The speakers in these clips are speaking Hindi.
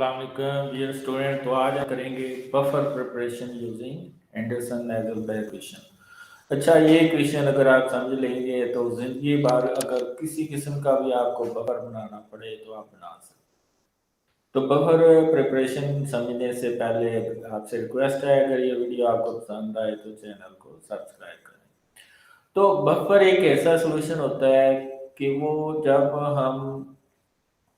Dear student. तो आज हम करेंगे बफर प्रिपरेशन यूजिंग एंडरसन नेगलबैक क्वेश्चन। अच्छा, ये क्वेश्चन अगर आप समझ लेंगे तो जिंदगी भर अगर किसी किस्म का भी आपको बफर बनाना पड़े तो आप बना सकते। तो बफर प्रिपरेशन समझने से पहले आपसे रिक्वेस्ट है, अगर ये वीडियो आपको पसंद आए तो चैनल को सब्सक्राइब करें। तो बफर एक ऐसा सोल्यूशन होता है कि वो जब हम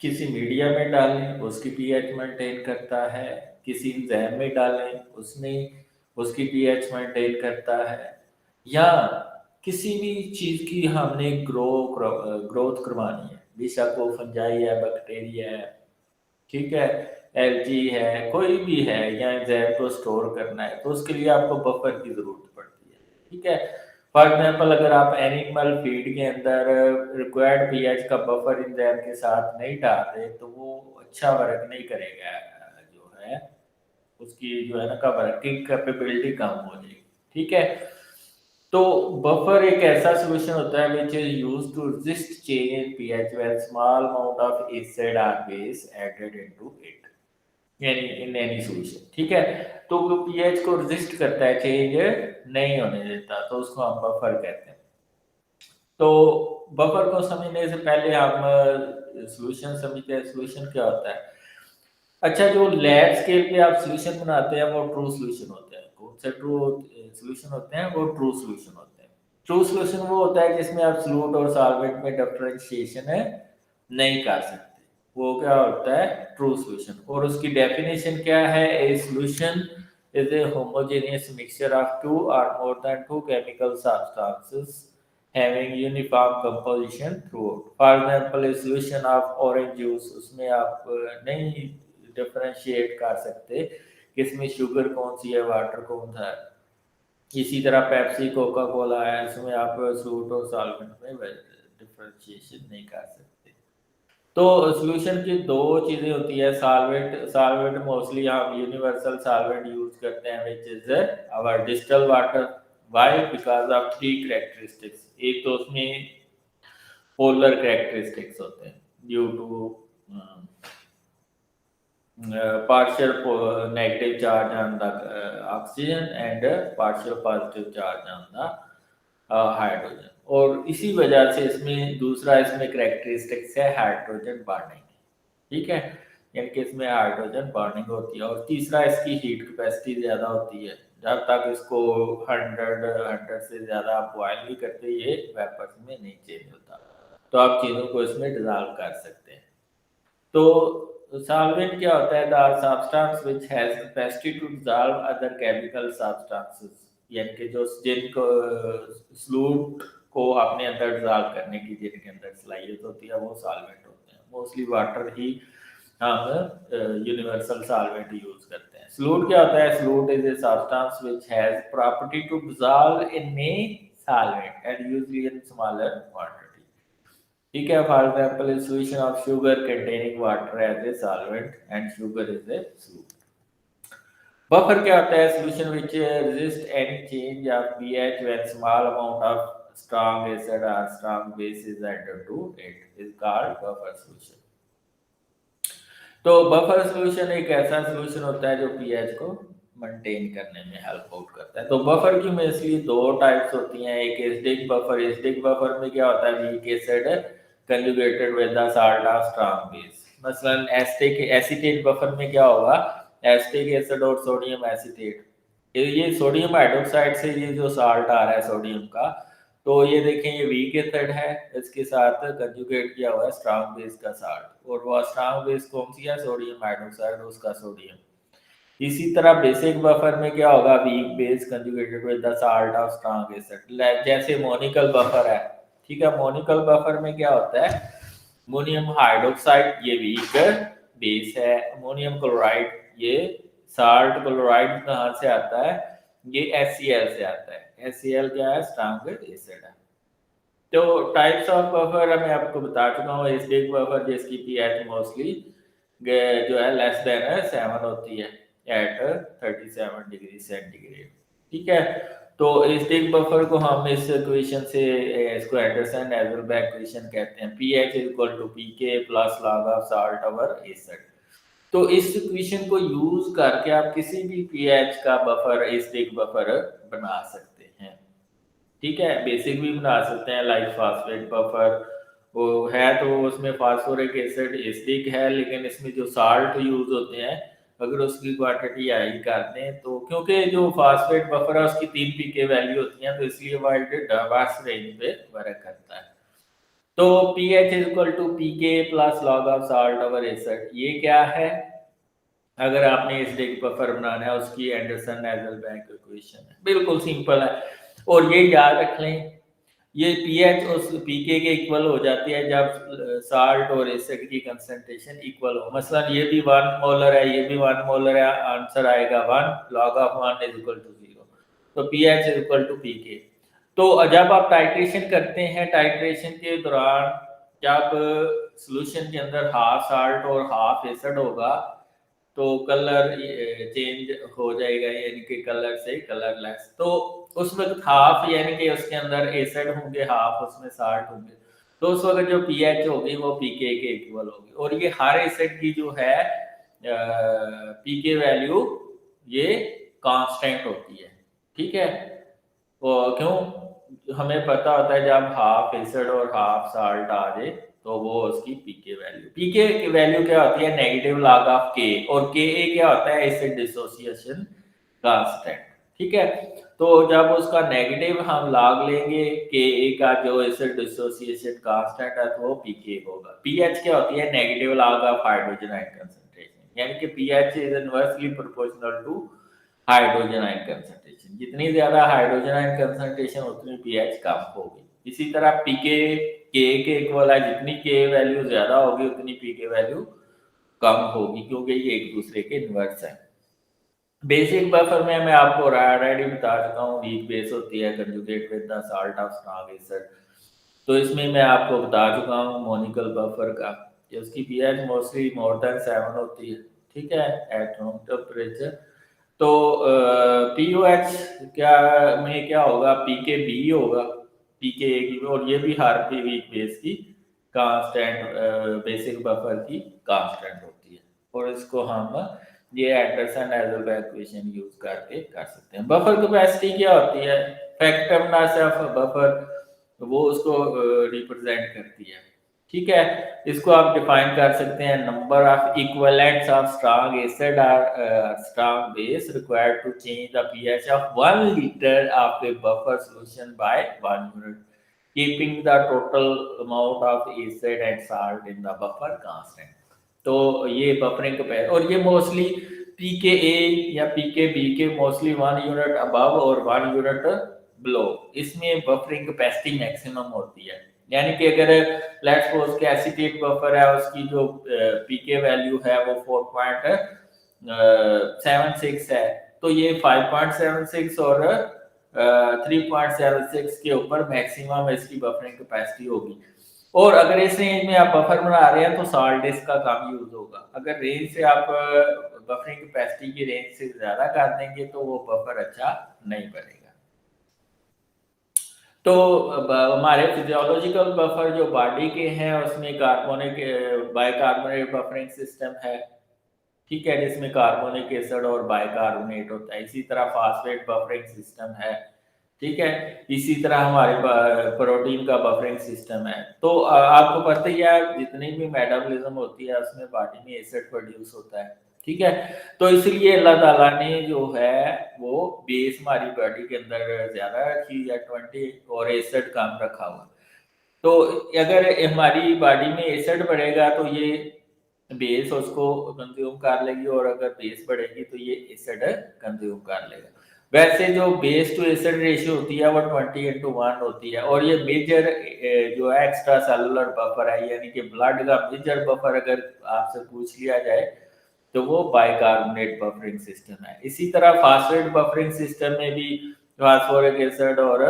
किसी मीडिया में डालें उसकी पीएच मेंटेन करता है, किसी एंजाइम में डालें उसमें उसकी पीएच मेंटेन करता है, या किसी भी चीज़ की हमने ग्रोथ करवानी है, बेशक वो फंजाई है, बैक्टीरिया है, ठीक है, एलजी है, कोई भी है, या एंजाइम को स्टोर करना है, तो उसके लिए आपको बफर की ज़रूरत पड़ती है। ठीक है, फॉर एग्जांपल अगर आप एनिमल फीड के अंदर रिक्वायर्ड पीएच का बफर एंजाइम के साथ नहीं डाल रहे तो वो अच्छा वर्क नहीं करेगा, जो है उसकी जो है ना का वर्किंग कैपेबिलिटी कम हो जाएगी। ठीक है, तो बफर एक ऐसा सॉल्यूशन होता है which is used to resist change in pH when small amount of acid और बेस एडेड इनटू इट, यानी इन एनी सॉल्यूशन। ठीक है, तो वो पीएच को रेजिस्ट करता है, चेंज नहीं होने देता, तो उसको हम बफर कहते हैं। तो बफर को समझने से पहले हम सॉल्यूशन समझते हैं, सॉल्यूशन क्या होता है। अच्छा, जो लैब स्केल पे आप सॉल्यूशन बनाते हैं वो ट्रू सॉल्यूशन होते हैं। कौन से ट्रू सॉल्यूशन होते हैं? वो ट्रू सॉल्यूशन होते हैं। ट्रू सॉल्यूशन वो होता है जिसमें आप सॉल्यूट और सॉल्वेंट में डिफरेंशिएशन है नहीं कर सकते, वो क्या होता है? True solution. और उसकी डेफिनेशन क्या है? A solution is a homogeneous mixture of two और more than two chemical substances having uniform composition throughout. For example, a solution of orange juice, उसमें आप नहीं डिफरेंशिएट कर सकते कि इसमें शुगर कौन सी है, वाटर कौन सा है। इसी तरह पेप्सी, कोका कोला है, इसमें आप फ्रूट और सॉल्वेंट में डिफरेंशिएशन नहीं कर सकते। तो सॉल्यूशन की दो चीज़ें होती है, सॉल्वेंट। सॉल्वेंट मोस्टली हम यूनिवर्सल सॉल्वेंट यूज करते हैं which is our distil water. Why? Because of three characteristics. एक तो उसमें पोलर कैरेक्टरिस्टिक्स होते हैं due to partial negative charge on the oxygen and partial positive charge on the hydrogen. और इसी वजह से इसमें दूसरा इसमें कैरेक्टरिस्टिक्स है हाइड्रोजन बर्निंग। ठीक है, यानी कि इसमें हाइड्रोजन बर्निंग होती है। और तीसरा इसकी हीट कैपेसिटी ज़्यादा होती है, जब तक इसको 100 से ज़्यादा आप बॉयल नहीं करते ये वेपर्स में नहीं चेंज होता, तो आप चीज़ों को इसमें डिजॉल्व कर सकते हैं। तो सॉल्वेंट क्या होता है? The substance which has capacity to dissolve other chemical substances, यानी कि जो जिनको सॉल्यूट को अपने अंदर डिसॉल्व करने की जिनके अंदर सलाहियत होती है वो सॉल्वेंट होते हैं। मोस्टली वाटर ही हम यूनिवर्सल सॉल्वेंट यूज करते हैं। सॉल्यूट क्या होता है? Solute is a substance which has property to dissolve in a solvent and usually in smaller quantity. ठीक है, for example is solution of sugar containing water as a solvent and sugar is a solute. Buffer क्या होता है? Solution which resist any change of pH when small amount of strong acid और strong base is added to it is called buffer solution. तो बफर सॉल्यूशन एक ऐसा सॉल्यूशन होता है जो पीएच को मेंटेन करने में हेल्प आउट करता है। तो बफर की मोस्टली दो टाइप्स होती हैं। एक एसिडिक बफर। एसिडिक बफर में क्या होता है? Weak acid conjugated with the salt of strong base. मसलन एसिटेट बफर में क्या होगा? एसिटिक एसिड और सोडियम एसिटेट, ये सोडियम हाइड्रोक्साइड से ये जो साल्ट आ रहा है सोडियम का, तो ये देखें ये वीक एसिड है, इसके साथ कंजुगेट किया हुआ है स्ट्रांग बेस का साल्ट, और वो स्ट्रांग बेस कौन सी है? सोडियम हाइड्रोक्साइड, उसका सोडियम। इसी तरह बेसिक बफर में क्या होगा? Weak base conjugated with the salt of strong acid, जैसे मोनिकल बफर है। ठीक है, मोनिकल बफर में क्या होता है? अमोनियम हाइड्रोक्साइड ये वीक बेस है, अमोनियम क्लोराइड ये साल्ट, क्लोराइड कहाँ से आता है? ये HCl से आता है। HCl क्या है? स्ट्रांग एसिड है। तो टाइप्स ऑफ बफर मैं आपको बता चुका हूँ। एसिडिक बफर जिसकी पीएच मोस्टली जो है लेस देन 7 होती है एट 37 डिग्री सेंटीग्रेड। ठीक है, तो एसिडिक बफर को हम इस इक्वेशन से इसको एंडरसन नेगलबैक इक्वेशन कहते हैं। PH is equal to pK plus log of salt over acid. तो इस इक्वेशन को यूज करके आप किसी भी पीएच का बफर एसिडिक बफर बना सकते हैं। ठीक है, बेसिक भी बना सकते हैं लाइक फास्फेट बफर। वो है तो उसमें फास्फोरिक एसिड एसिडिक है, लेकिन इसमें जो साल्ट यूज होते हैं अगर उसकी क्वांटिटी हाई कर दें तो, क्योंकि जो फास्फेट बफर है उसकी 3 पीके वैल्यू होती है, तो इसलिए वर्ल्ड डाइवर्स रेंज पे वर्क करता है। तो pH is equal to pK plus log of salt over acid. ये क्या है, अगर आपने इस डेक बफर बनाना है उसकी एंडरसन नेजलबैंक इक्वेशन है, बिल्कुल सिंपल है। और ये याद रख लें, ये पीएच उस पीके के इक्वल हो जाती है जब साल्ट और एसिड की कंसंट्रेशन इक्वल हो। मसलन ये भी 1 मोलर है, ये भी 1 मोलर है, आंसर आएगा 1, log of 1 is equal to 0। तो pH is equal to pK. तो जब आप टाइट्रेशन करते हैं, टाइट्रेशन के दौरान जब सॉल्यूशन के अंदर हाफ साल्ट और हाफ एसिड होगा तो कलर चेंज हो जाएगा, यानी कि कलर से कलरलेस। तो उस वक्त हाफ यानी कि उसके अंदर एसिड होंगे, हाफ उसमें साल्ट होंगे, तो उस वक्त जो पीएच होगी वो पीके के इक्वल होगी। और ये हर एसिड की जो है पीके वैल्यू ये कांस्टेंट होती है। ठीक है, और क्यों, हमें पता होता है जब हाफ एसिड और हाफ साल्ट आ जाए तो वो उसकी पीके की वैल्यू क्या होती है, नेगेटिव लॉग ऑफ के, और के क्या होता है, एसिड डिसोसिएशन कांस्टेंट। ठीक है, तो जब उसका नेगेटिव हम लॉग लेंगे के का जो एसिड डिसोसिएशन कांस्टेंट है तो वो पीके होगा। पीएच क्या होती है, negative log of hydrogen ion concentration, यानी कि pH is inversely proportional to hydrogen ion concentration. जितनी ज्यादा हाइड्रोजन आयन कंसंट्रेशन उतनी पीएच कम होगी। इसी तरह पीके के इक्वल है, जितनी के वैल्यू ज्यादा होगी उतनी पीके वैल्यू कम होगी, क्योंकि ये एक दूसरे के इन्वर्स है। बेसिक बफर में मैं आपको ऑलरेडी बता चुका हूँ, वीक बेस होती है conjugate with the salt of strong acid. तो इसमें मैं आपको बता चुका हूँ मोनिकल बफर का कि उसकी पीएच मोस्टली मोर देन 7 होती है। ठीक है, एट रूम टेम्परेचर। तो पीओएच क्या में क्या होगा, पीके बी होगा, पीके ए की, और ये भी हर पी वीक बेस की कांस्टेंट बेसिक बफर की कांस्टेंट होती है। और इसको हम ये एंडरसन नेजलबैंक इक्वेशन यूज करके कर सकते हैं। बफर कैपेसिटी क्या होती है, फैक्टरनेस ऑफ बफर, वो उसको रिप्रेजेंट करती है। ठीक है, इसको आप डिफाइन कर सकते हैं, number of equivalents of strong acid और strong base required to change the pH of 1 litre of a buffer solution by 1 unit, keeping the total amount of acid and salt in the buffer constant. तो ये बफरिंग कैपेसिटी, और ये मोस्टली पीके ए या पीके बी के मोस्टली 1 यूनिट अबव और 1 यूनिट बिलो, इसमें बफरिंग कैपेसिटी मैक्सिमम होती है। यानी कि अगर लेट्स सपोज के एसीटेट बफर है, उसकी जो पीके वैल्यू है वो 4.76 है, तो ये 5.76 और 3.76 के ऊपर मैक्सिमम इसकी बफरिंग कैपेसिटी होगी। और अगर इस रेंज में आप बफर बना रहे हैं तो सॉल्ट इसका कम यूज होगा। अगर रेंज से आप बफरिंग कैपेसिटी की रेंज से ज्यादा कर देंगे तो वो बफर अच्छा नहीं बनेगा। तो हमारे फिजियोलॉजिकल बफर जो बॉडी के हैं उसमें कार्बोनिक बाइकार्बोनेट बफरिंग सिस्टम है। ठीक है, जिसमें कार्बोनिक एसिड और बाइकार्बोनेट होता है। इसी तरह फास्फेट बफरिंग सिस्टम है। ठीक है, इसी तरह हमारे प्रोटीन का बफरिंग सिस्टम है। तो आपको पता ही है जितनी भी मेटाबॉलिज्म होती है उसमें बॉडी में एसिड प्रोड्यूस होता है। ठीक है, तो इसलिए अल्लाह ताला ने जो है वो बेस हमारी बॉडी के अंदर ज्यादा रखी है 20 और एसिड कम रखा हुआ। तो अगर हमारी बॉडी में एसिड बढ़ेगा तो ये बेस उसको कंज्यूम कर लेगी, और अगर बेस बढ़ेगी तो ये एसिड कंज्यूम कर लेगा। वैसे जो बेस टू एसिड रेशियो होती है वो 20:1 होती है। और ये मेजर जो है एक्स्ट्रा सेलुलर बफर है, यानी कि ब्लड का मेजर बफर अगर आपसे पूछ लिया जाए तो वो बाइकार्बोनेट बफरिंग सिस्टम है। इसी तरह फास्फेट बफरिंग सिस्टम में भी फास्फोरिक एसिड और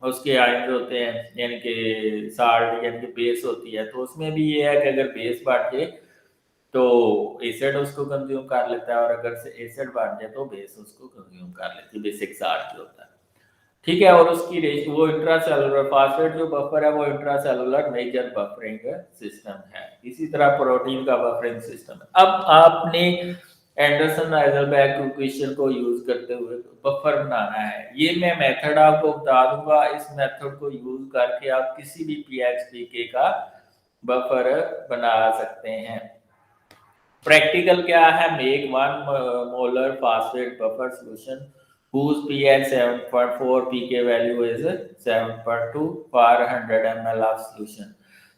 उसके आयन होते हैं, यानी कि साल्ट यानी कि बेस होती है। तो उसमें भी ये है कि अगर बेस बढ़ जाए तो एसिड उसको कंज्यूम कर लेता है, और अगर से एसिड बढ़ जाए तो बेस उसको कंज्यूम कर लेती है। बेसिक साल्ट जो होता है। ठीक है, और उसकी रेशियो वो इंट्रासेलुलर फास्फेट जो बफर है वो इंट्रासेलुलर मेजर बफरिंग सिस्टम है। इसी तरह प्रोटीन का बफरिंग सिस्टम है। अब आपने एंडरसन आइजनबर्ग इक्वेशन को यूज करते हुए बफर बनाना है। ये मैं मेथड आपको बता दूंगा। इस मेथड को यूज करके आप किसी भी पीएचपीके का बफर बना सकते हैं। प्रैक्टिकल क्या है, make 1 molar phosphate buffer solution whose pH 7.4 pK value is 7.2 for 100 ml of solution।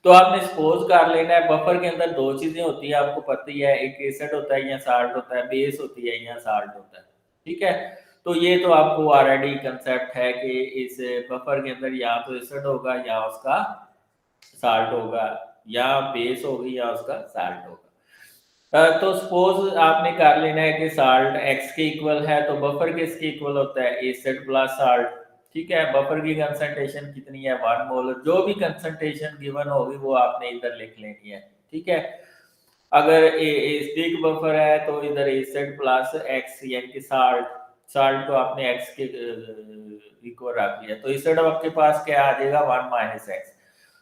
तो आपने सपोज कर लेना है बफर के अंदर दो चीजें होती है, आपको पता ही है, एक एसिड होता है या साल्ट होता है, बेस होती है या साल्ट होता है। ठीक है, तो ये तो आपको ऑलरेडी कंसेप्ट है कि इस बफर के अंदर या तो एसिड होगा या उसका साल्ट होगा, या बेस होगी या उसका साल्ट होगा। तो सपोज आपने कर लेना है कि साल्ट एक्स के इक्वल है, तो बफर किसके इक्वल होता है, एसिड प्लस साल्ट। ठीक है, बफर की कंसंट्रेशन कितनी है, 1 मोलर। जो भी कंसंट्रेशन गिवन होगी वो आपने इधर लिख लेनी है। ठीक है, अगर एसिडिक बफर है तो इधर एसिड प्लस एक्स यानी कि साल्ट, साल्ट को आपने एक्स के इक्वल रख लिया, तो एसिड आपके पास क्या आ जाएगा, 1 - एक्स।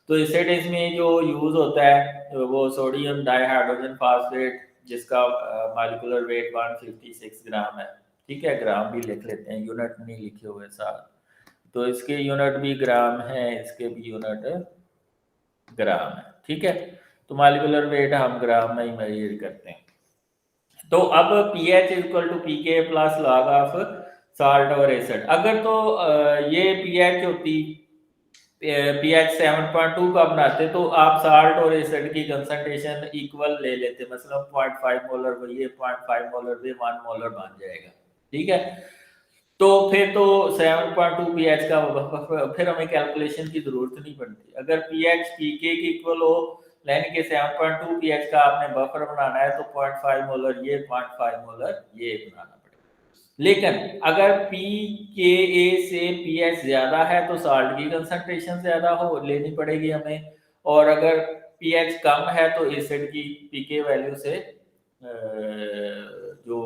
तो एसिड इसमें जो यूज होता है वो सोडियम डाइहाइड्रोजन फास्फेट, जिसका मॉलिक्यूलर वेट 156 ग्राम है। ठीक है, ग्राम भी लिख लेते हैं, यूनिट नहीं लिखे हुए साथ, तो इसके यूनिट भी ग्राम है, इसके भी यूनिट ग्राम है। ठीक है, तो मॉलिक्यूलर वेट हम ग्राम में ही मेजर करते हैं। तो अब pH equal to pK plus log of salt और एसिड। अगर तो ये पीएच होती, पीएच 7.2 का बनाते तो आप साल्ट और एसिड की कंसंट्रेशन इक्वल ले लेते, मतलब 0.5 मोलर ये 0.5 मोलर ये 1 मोलर बन जाएगा। ठीक है, तो फिर तो 7.2 पीएच का फिर हमें कैलकुलेशन की जरूरत नहीं पड़ती। अगर पीएच पीके की इक्वल हो, यानी कि 7.2 पीएच का आपने बफर बनाना है, तो 0.5 मोलर ये 0.5 मोलर ये बनाना पड़ेगा। लेकिन अगर पी के ए से पीएच ज्यादा है तो साल्ट की कंसंट्रेशन ज्यादा हो लेनी पड़ेगी हमें, और अगर पीएच कम है तो एसिड की पीके वैल्यू से जो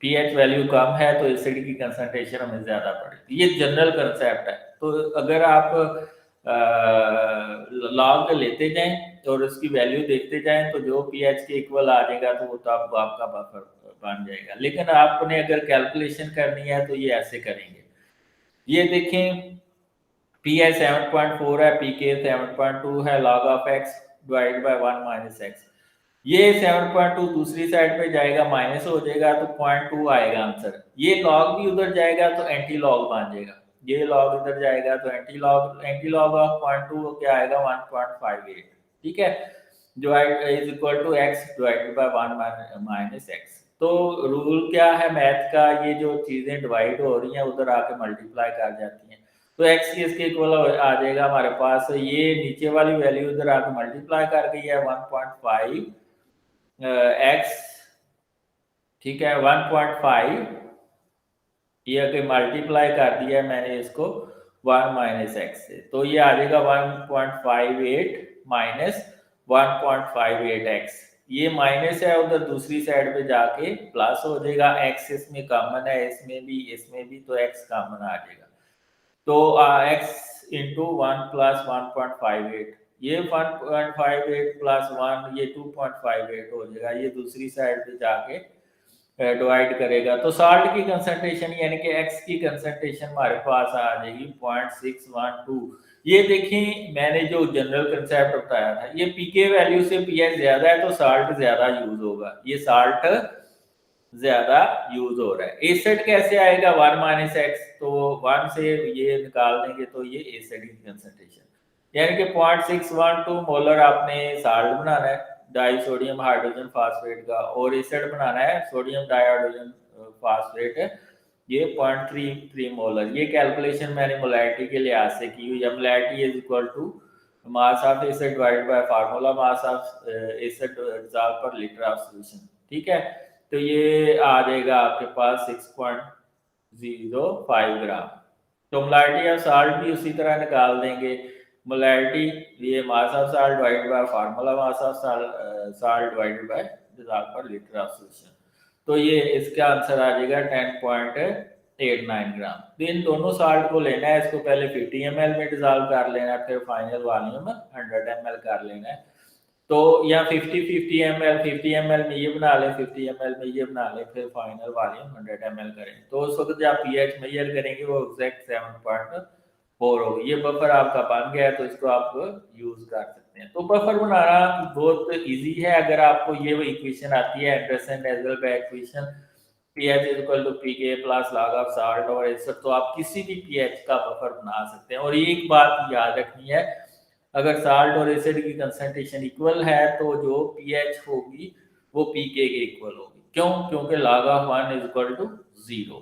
पीएच वैल्यू कम है तो एसिड की कंसंट्रेशन हमें ज्यादा पड़ेगी। ये जनरल कंसेप्ट है। तो अगर आप लॉग लेते जाएं और उसकी वैल्यू देखते जाएं तो जो पीएच के इक्वल आ जाएगा तो वो तो आपका बफर बन जाएगा। लेकिन आपने अगर कैलकुलेशन करनी है तो ये ऐसे करेंगे, ये देखें पीएच 7.4 है, पीके 7.2 है, log of x divide by 1 - x. ये 7.2 दूसरी साइड पे जाएगा, माइनस हो जाएगा तो 0.2 आएगा आंसर। ये लॉग भी उधर जाएगा तो एंटी लॉग बन जाएगा, ये लॉग इधर जाएगा तो एंटी लॉग ऑफ 0.2 क्या आएगा, 1.58। ठीक है, divide is equal to X divided by 1 - X. तो रूल क्या है मैथ का, ये जो चीजें डिवाइड हो रही हैं उधर आके मल्टीप्लाई कर जाती हैं, तो एक्स इसके इक्वल आ जाएगा हमारे पास, ये नीचे वाली वैल्यू उधर आके मल्टीप्लाई कर गई है 1.5 एक्स। ठीक है, 1.5 ये अगर मल्टीप्लाई कर दिया है मैंने इसको 1 - एक्स से, तो ये आ जाएगा 1.58 माइनस 1.58 एक्स। ये माइनस है, उधर दूसरी साइड पे जाके प्लस हो जाएगा, एक्स इसमें कॉमन है, इसमें भी तो एक्स कॉमन आ जाएगा। तो एक्स इंटू 1 + 1.58, ये 1.58 प्लस 1 ये 2.58 हो जाएगा, ये दूसरी साइड पे जाके डिवाइड करेगा तो साल्ट की कंसंट्रेशन यानी कि एक्स की कंसंट्रेशन हमारे पास आ जाएगी 0.612। ये देखें मैंने जो जनरल कंसेप्ट बताया था, ये पीके वैल्यू से पीएच ज्यादा है तो साल्ट ज्यादा यूज होगा, ये साल्ट ज्यादा यूज हो रहा है। एसिड कैसे आएगा, 1 - एक्स, तो 1 से ये निकाल देंगे तो ये एसिड की कंसंट्रेशन यानी कि 0.612 मोलर आपने साल्ट बनाना है डाई सोडियम हाइड्रोजन फास्फेट का, और एसिड बनाना है सोडियम डाइहाइड्रोजन फास्फेट, ये 0.33 मोलर। ये कैलकुलेशन मैंने मोलैरिटी के लिहाज से की हुई है। Molarity is equal to mass of acid divided by formula mass of acid dissolve per litre of solution. ठीक है, तो ये आ जाएगा आपके पास 6.05 ग्राम। तो मोलैरिटी ऑफ साल्ट भी उसी तरह निकाल देंगे, मोलैरिटी ये mass of salt divided by formula mass of salt divided by dissolve per litre of solution. तो ये इसका आंसर आ जाएगा 10.3 8-9 ग्राम। तो इन दोनों साल्ट को लेना है, इसको पहले 50 ml में डिजॉल्व कर लेना है, फिर फाइनल वॉल्यूम 100 ml कर लेना है। तो या 50 ml 50 ml में ये बना लें, 50 ml में ये बना लें, फिर फाइनल वॉल्यूम 100 ml करें। तो उस वक्त जब आप pH मेजर करेंगे वो एग्जैक्ट 7.4 होगी। ये बफर आपका बन गया है, तो इसको आप यूज कर सकते हैं। तो बफर बनाना बहुत इजी है। अगर आपको ये इक्वेशन आती है, Anderson Hasselbalch equation, pH equal to pK plus log of salt और एसिड, तो आप किसी भी pH का बफर बना सकते हैं। और एक बात याद रखनी है, अगर साल्ट और एसिड की कंसंट्रेशन इक्वल है तो जो pH होगी वो pK के इक्वल होगी। क्यों? क्योंकि log of 1 is equal to 0।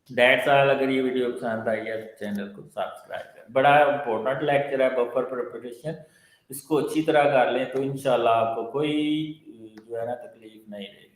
That's all. अगर ये वीडियो पसंद आई है तो चैनल को सब्सक्राइब करें। बड़ा इंपॉर्टेंट लेक्चर है बफर प्रिपरेशन, इसको अच्छी तरह कर लें तो इंशाल्लाह आपको कोई जो है ना तकलीफ नहीं रहेगी।